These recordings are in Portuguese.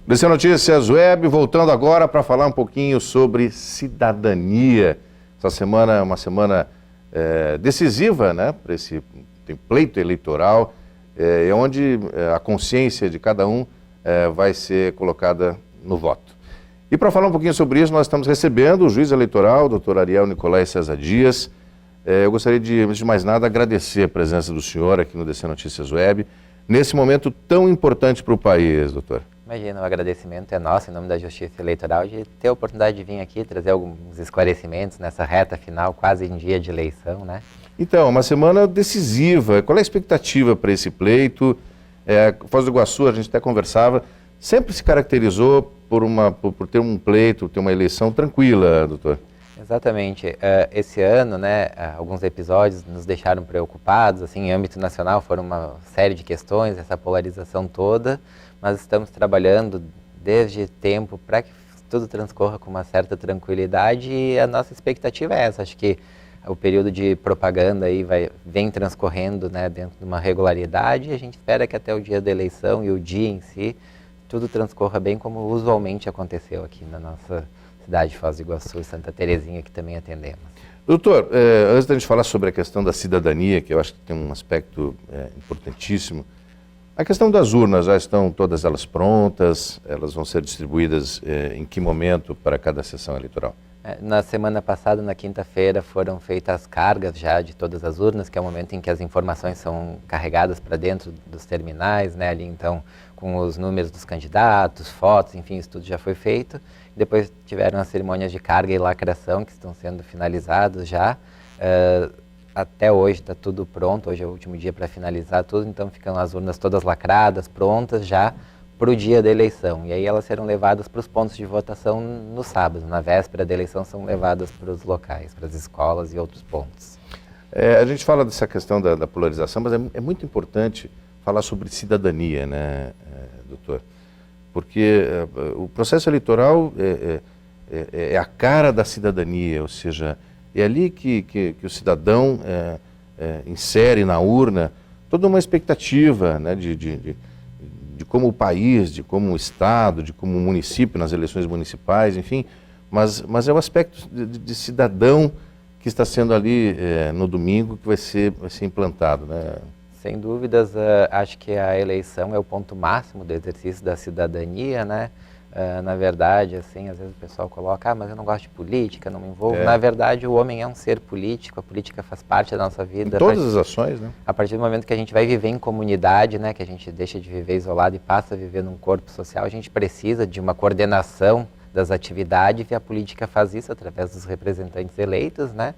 DC Notícias Web, voltando agora para falar um pouquinho sobre cidadania. Essa semana é uma semana decisiva, né, para esse pleito eleitoral, onde a consciência de cada um vai ser colocada no voto. E para falar um pouquinho sobre isso, nós estamos recebendo o juiz eleitoral, o doutor Ariel Nicolai César Dias. Eu gostaria de, antes de mais nada, agradecer a presença do senhor aqui no DC Notícias Web, nesse momento tão importante para o país, doutor. Imagina, o agradecimento é nosso, em nome da Justiça Eleitoral, de ter a oportunidade de vir aqui trazer alguns esclarecimentos nessa reta final, quase em dia de eleição, né? Então, uma semana decisiva. Qual é a expectativa para esse pleito? Foz do Iguaçu, a gente até conversava, sempre se caracterizou por ter um pleito, ter uma eleição tranquila, doutor. Exatamente. Esse ano, né, alguns episódios nos deixaram preocupados, assim, em âmbito nacional foram uma série de questões, essa polarização toda, mas estamos trabalhando desde tempo para que tudo transcorra com uma certa tranquilidade e a nossa expectativa é essa. Acho que o período de propaganda aí vem transcorrendo, né, dentro de uma regularidade e a gente espera que até o dia da eleição e o dia em si, tudo transcorra bem como usualmente aconteceu aqui na nossa cidade de Foz do Iguaçu e Santa Terezinha, que também atendemos. Doutor, antes da gente falar sobre a questão da cidadania, que eu acho que tem um aspecto importantíssimo, a questão das urnas, já estão todas elas prontas? Elas vão ser distribuídas em que momento para cada sessão eleitoral? Na semana passada, na quinta-feira, foram feitas as cargas já de todas as urnas, que é o momento em que as informações são carregadas para dentro dos terminais, né, ali então com os números dos candidatos, fotos, enfim, isso tudo já foi feito. Depois tiveram as cerimônias de carga e lacração, que estão sendo finalizadas já. Até hoje está tudo pronto, hoje é o último dia para finalizar tudo, então ficam as urnas todas lacradas, prontas já para o dia da eleição. E aí elas serão levadas para os pontos de votação no sábado, na véspera da eleição são levadas para os locais, para as escolas e outros pontos. A gente fala dessa questão da polarização, mas é muito importante falar sobre cidadania, né, doutor? Porque o processo eleitoral é a cara da cidadania, ou seja, é ali que o cidadão insere na urna toda uma expectativa, né, de como o país, de como o Estado, de como o município, nas eleições municipais, enfim, mas é o aspecto de cidadão que está sendo ali no domingo que vai ser implantado, né? Sem dúvidas, acho que a eleição é o ponto máximo do exercício da cidadania, né? Na verdade, assim, às vezes o pessoal coloca, mas eu não gosto de política, não me envolvo. Na verdade, o homem é um ser político, a política faz parte da nossa vida. Em todas as ações, né? A partir do momento que a gente vai viver em comunidade, né, que a gente deixa de viver isolado e passa a viver num corpo social, a gente precisa de uma coordenação das atividades e a política faz isso através dos representantes eleitos, né?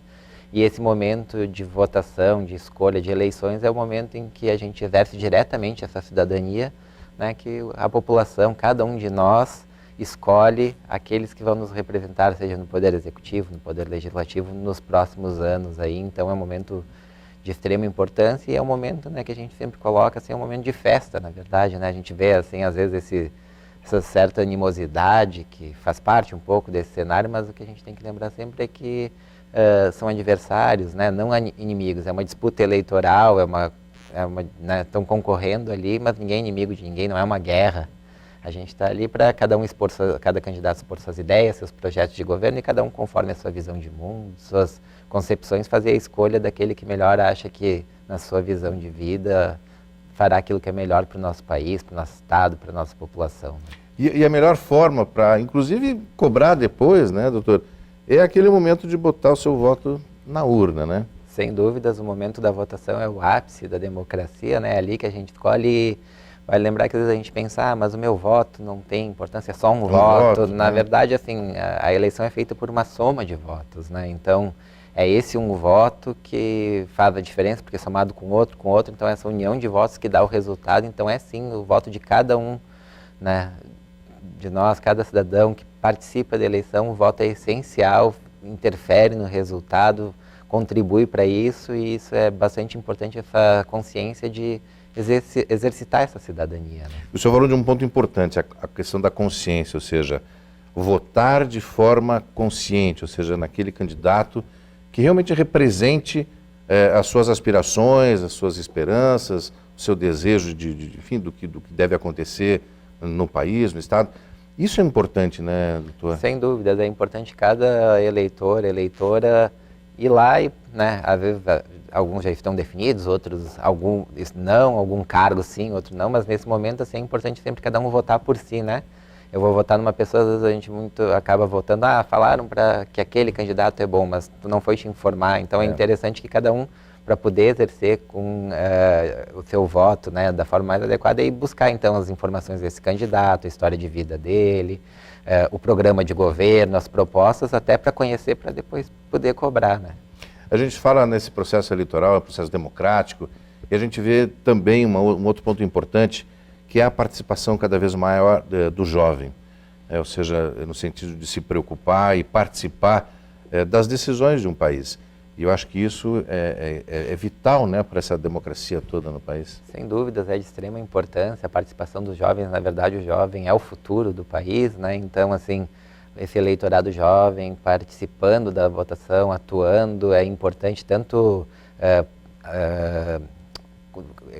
E esse momento de votação, de escolha, de eleições é o momento em que a gente exerce diretamente essa cidadania, né, que a população, cada um de nós, escolhe aqueles que vão nos representar, seja no Poder Executivo, no Poder Legislativo, nos próximos anos. Aí, então é um momento de extrema importância e é um momento, né, que a gente sempre coloca, assim, é um momento de festa, na verdade, né? A gente vê, assim, às vezes essa certa animosidade que faz parte um pouco desse cenário, mas o que a gente tem que lembrar sempre é que são adversários, né, não inimigos, é uma disputa eleitoral, né, estão concorrendo ali, mas ninguém é inimigo de ninguém, não é uma guerra. A gente está ali para cada candidato expor suas ideias, seus projetos de governo e cada um conforme a sua visão de mundo, suas concepções, fazer a escolha daquele que melhor acha que na sua visão de vida fará aquilo que é melhor para o nosso país, para o nosso estado, para a nossa população. E a melhor forma para, inclusive, cobrar depois, né, doutor, é aquele momento de botar o seu voto na urna, né? Sem dúvidas, o momento da votação é o ápice da democracia, né? É ali que a gente escolhe. Vai lembrar que às vezes a gente pensa, mas o meu voto não tem importância, é só um voto. Na verdade, assim, a eleição é feita por uma soma de votos, né? Então, é esse um voto que faz a diferença, porque somado com outro, então essa união de votos que dá o resultado. Então, é sim o voto de cada um, né, de nós, cada cidadão que participa da eleição, o voto é essencial, interfere no resultado, contribui para isso, e isso é bastante importante, essa consciência de exercitar essa cidadania, né? O senhor falou de um ponto importante, a questão da consciência, ou seja, votar de forma consciente, ou seja, naquele candidato que realmente represente as suas aspirações, as suas esperanças, o seu desejo enfim, do que deve acontecer no país, no Estado. Isso é importante, né, doutor? Sem dúvidas, é importante cada eleitor, eleitora ir lá e, né, às vezes alguns já estão definidos, outros algum não, algum cargo sim, outro não, mas nesse momento assim, é importante sempre cada um votar por si, né? Eu vou votar numa pessoa, às vezes a gente muito acaba votando, falaram para que aquele candidato é bom, mas tu não foi te informar, então é interessante que cada um, para poder exercer com o seu voto, né, da forma mais adequada, e buscar então as informações desse candidato, a história de vida dele, o programa de governo, as propostas, até para conhecer, para depois poder cobrar, né? A gente fala nesse processo eleitoral, é um processo democrático, e a gente vê também um outro ponto importante, que é a participação cada vez maior do jovem, ou seja, no sentido de se preocupar e participar das decisões de um país. E eu acho que isso é vital, né, para essa democracia toda no país. Sem dúvidas, é de extrema importância a participação dos jovens. Na verdade, o jovem é o futuro do país, né? Então, assim, esse eleitorado jovem participando da votação, atuando, é importante tanto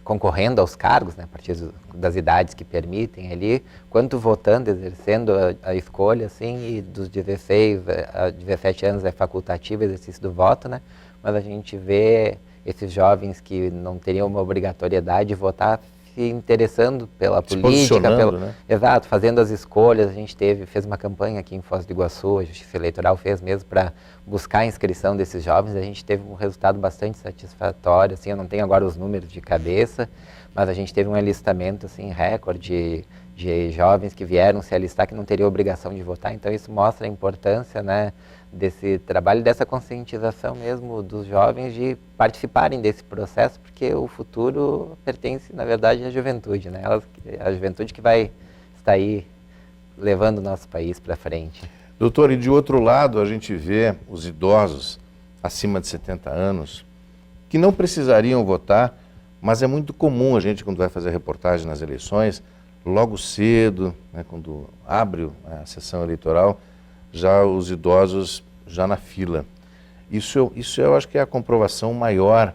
concorrendo aos cargos, né, a partir das idades que permitem ali, quanto votando, exercendo a escolha, assim, e dos 16 a 17 anos é facultativo o exercício do voto, né, mas a gente vê esses jovens que não teriam uma obrigatoriedade de votar se interessando pela política, né? Exato, fazendo as escolhas. A gente fez uma campanha aqui em Foz do Iguaçu, a Justiça Eleitoral fez mesmo para buscar a inscrição desses jovens. A gente teve um resultado bastante satisfatório, assim, eu não tenho agora os números de cabeça, mas a gente teve um alistamento assim, recorde de jovens que vieram se alistar que não teriam obrigação de votar. Então isso mostra a importância, né, desse trabalho, dessa conscientização mesmo dos jovens de participarem desse processo, porque o futuro pertence, na verdade, à juventude, né? A juventude que vai estar aí levando o nosso país para frente. Doutor, e de outro lado a gente vê os idosos acima de 70 anos que não precisariam votar, mas é muito comum a gente, quando vai fazer reportagem nas eleições, logo cedo, né, quando abre a sessão eleitoral, já os idosos já na fila. Isso eu acho que é a comprovação maior,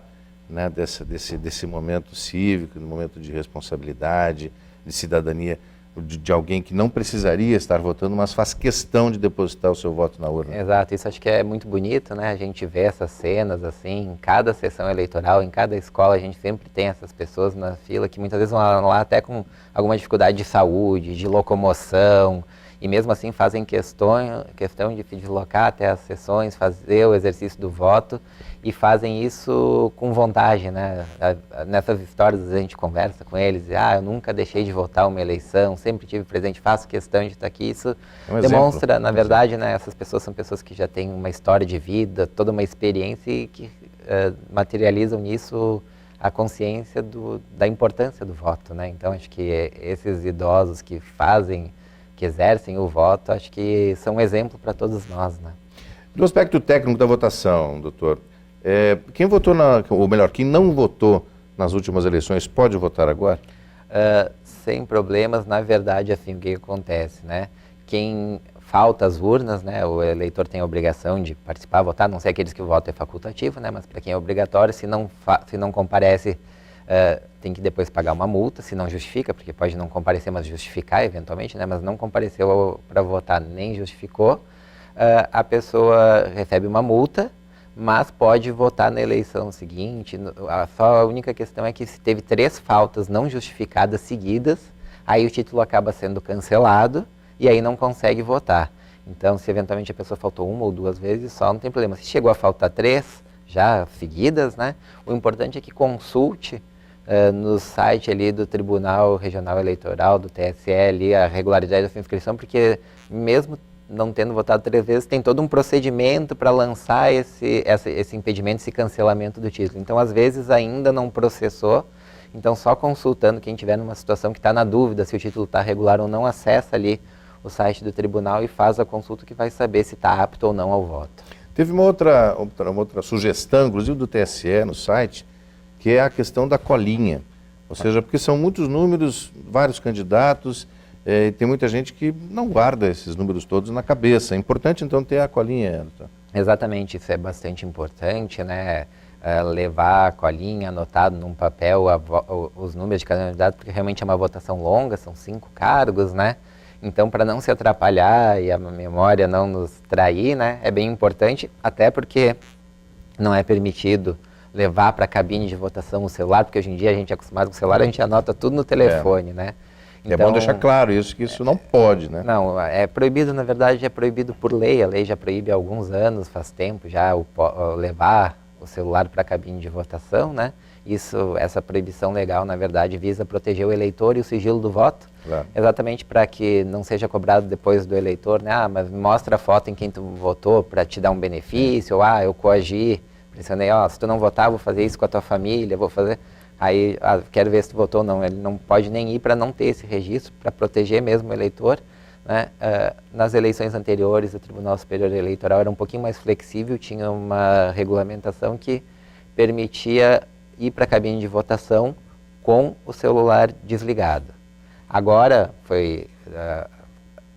né, desse momento cívico, do momento de responsabilidade, de cidadania, de alguém que não precisaria estar votando, mas faz questão de depositar o seu voto na urna. Exato, isso acho que é muito bonito, né? A gente vê essas cenas assim, em cada sessão eleitoral, em cada escola, a gente sempre tem essas pessoas na fila que muitas vezes vão lá até com alguma dificuldade de saúde, de locomoção, e mesmo assim fazem questão de se deslocar até as sessões, fazer o exercício do voto, e fazem isso com vontade, né? Nessas histórias a gente conversa com eles, eu nunca deixei de votar uma eleição, sempre tive presente, faço questão de estar aqui. Isso demonstra, na verdade, né, essas pessoas são pessoas que já têm uma história de vida, toda uma experiência e que materializam nisso a consciência da importância do voto, né? Então acho que esses idosos que exercem o voto, acho que são um exemplo para todos nós, né? Do aspecto técnico da votação, doutor, quem votou, ou melhor, quem não votou nas últimas eleições pode votar agora? Sem problemas, na verdade, assim, o que acontece, né? Quem falta às urnas, né, o eleitor tem a obrigação de participar, votar, não sei aqueles que o voto é facultativo, né, mas para quem é obrigatório, se não comparece, tem que depois pagar uma multa, se não justifica, porque pode não comparecer, mas justificar eventualmente, né, mas não compareceu para votar nem justificou, a pessoa recebe uma multa, mas pode votar na eleição seguinte. A única questão é que se teve 3 faltas não justificadas seguidas, aí o título acaba sendo cancelado e aí não consegue votar. Então, se eventualmente a pessoa faltou 1 ou 2 vezes só, não tem problema. Se chegou a faltar 3 já seguidas, né, o importante é que consulte no site ali do Tribunal Regional Eleitoral, do TSE, ali, a regularidade da sua inscrição, porque mesmo não tendo votado 3 vezes, tem todo um procedimento para lançar esse impedimento, esse cancelamento do título. Então, às vezes, ainda não processou, então só consultando, quem tiver numa situação que está na dúvida se o título está regular ou não, acessa ali o site do tribunal e faz a consulta que vai saber se está apto ou não ao voto. Teve uma outra sugestão, inclusive do TSE no site, que é a questão da colinha. Ou seja, porque são muitos números, vários candidatos, e tem muita gente que não guarda esses números todos na cabeça. É importante, então, ter a colinha. Exatamente, isso é bastante importante, né? levar a colinha anotado num papel os números de cada candidato, porque realmente é uma votação longa, são 5 cargos, né? Então, para não se atrapalhar e a memória não nos trair, né, é bem importante, até porque não é permitido levar para a cabine de votação o celular, porque hoje em dia a gente é acostumado com o celular, a gente anota tudo no telefone, né? Então, é bom deixar claro isso, que isso não pode, né? Não, é proibido, na verdade, é proibido por lei, a lei já proíbe há alguns anos, faz tempo já, levar o celular para a cabine de votação, né? Essa proibição legal, na verdade, visa proteger o eleitor e o sigilo do voto, claro. Exatamente para que não seja cobrado depois do eleitor, né? Ah, mas mostra a foto em quem tu votou para te dar um benefício, ou eu coagi, pressionei, se tu não votar, vou fazer isso com a tua família, vou fazer... Aí, quero ver se tu votou ou não. Ele não pode nem ir para não ter esse registro, para proteger mesmo o eleitor, né? Nas eleições anteriores, o Tribunal Superior Eleitoral era um pouquinho mais flexível, tinha uma regulamentação que permitia ir para a cabine de votação com o celular desligado. Agora foi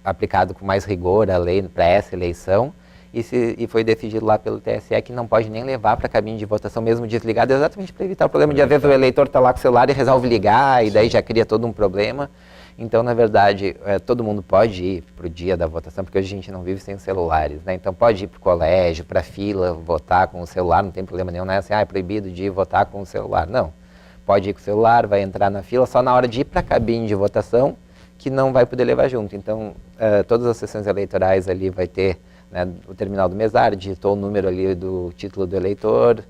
aplicado com mais rigor a lei para essa eleição, e foi decidido lá pelo TSE que não pode nem levar para a cabine de votação mesmo desligado, exatamente para evitar o problema de às vezes o eleitor está lá com o celular e resolve ligar, e daí já cria todo um problema. Então, na verdade, todo mundo pode ir para o dia da votação, porque hoje a gente não vive sem celulares, né? Então pode ir para o colégio, para a fila, votar com o celular, não tem problema nenhum, não é assim, é proibido de ir votar com o celular. Não, pode ir com o celular, vai entrar na fila, só na hora de ir para a cabine de votação que não vai poder levar junto. Então, todas as sessões eleitorais ali vai ter, né, o terminal do mesário, digitou o número ali do título do eleitor,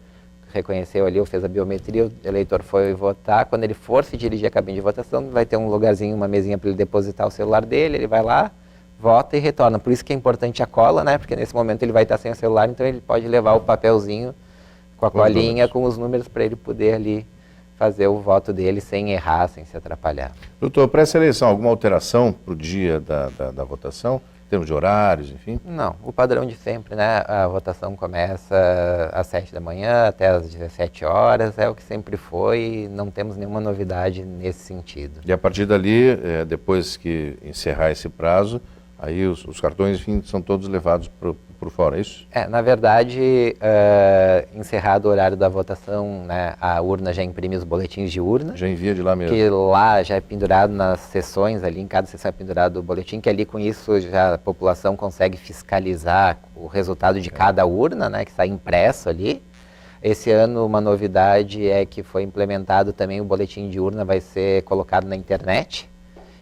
reconheceu ali, fez a biometria, o eleitor foi votar. Quando ele for se dirigir à cabine de votação, vai ter um lugarzinho, uma mesinha para ele depositar o celular dele, ele vai lá, vota e retorna. Por isso que é importante a cola, né, porque nesse momento ele vai estar sem o celular, então ele pode levar o papelzinho com a colinha, com os números, para ele poder ali fazer o voto dele sem errar, sem se atrapalhar. Doutor, para essa eleição, alguma alteração para o dia da votação? Em termos de horários, enfim? Não, o padrão de sempre, né? A votação começa às 7 da manhã até às 17 horas, é o que sempre foi, não temos nenhuma novidade nesse sentido. E a partir dali, depois que encerrar esse prazo, aí os cartões, enfim, são todos levados por fora, é isso? Na verdade, encerrado o horário da votação, né, a urna já imprime os boletins de urna. Já envia de lá mesmo? Que lá já é pendurado nas sessões, ali em cada sessão é pendurado o boletim, que ali com isso já a população consegue fiscalizar o resultado de cada urna, né, que sai impresso ali. Esse ano uma novidade é que foi implementado também o boletim de urna, vai ser colocado na internet,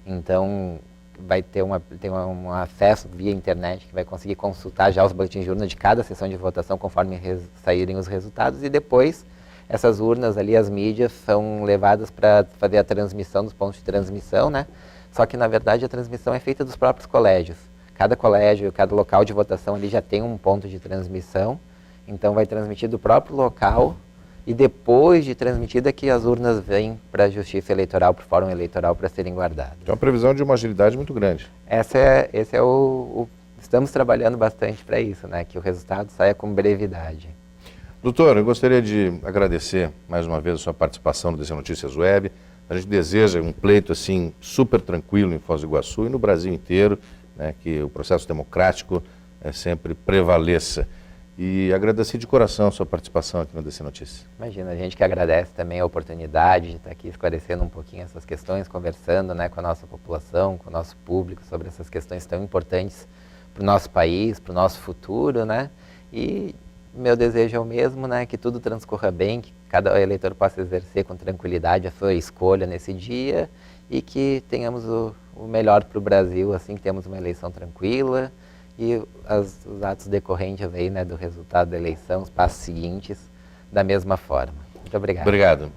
então vai ter um acesso via internet que vai conseguir consultar já os boletins de urna de cada sessão de votação conforme saírem os resultados, e depois essas urnas ali, as mídias, são levadas para fazer a transmissão dos pontos de transmissão, né? Só que na verdade a transmissão é feita dos próprios colégios. Cada colégio, cada local de votação ali já tem um ponto de transmissão, então vai transmitir do próprio local, e depois de transmitida que as urnas vêm para a Justiça Eleitoral, para o Fórum Eleitoral, para serem guardadas. É uma previsão de uma agilidade muito grande. Estamos trabalhando bastante para isso, né? Que o resultado saia com brevidade. Doutor, eu gostaria de agradecer mais uma vez a sua participação no DC Notícias Web. A gente deseja um pleito assim super tranquilo em Foz do Iguaçu e no Brasil inteiro, né? Que o processo democrático sempre prevaleça. E agradecer de coração a sua participação aqui no DC Notícias. Imagina, a gente que agradece também a oportunidade de estar aqui esclarecendo um pouquinho essas questões, conversando, né, com a nossa população, com o nosso público sobre essas questões tão importantes para o nosso país, para o nosso futuro, né? E meu desejo é o mesmo, né, que tudo transcorra bem, que cada eleitor possa exercer com tranquilidade a sua escolha nesse dia e que tenhamos o melhor para o Brasil, assim, que temos uma eleição tranquila, e os atos decorrentes aí, né, do resultado da eleição, os passos seguintes, da mesma forma. Muito obrigado. Obrigado.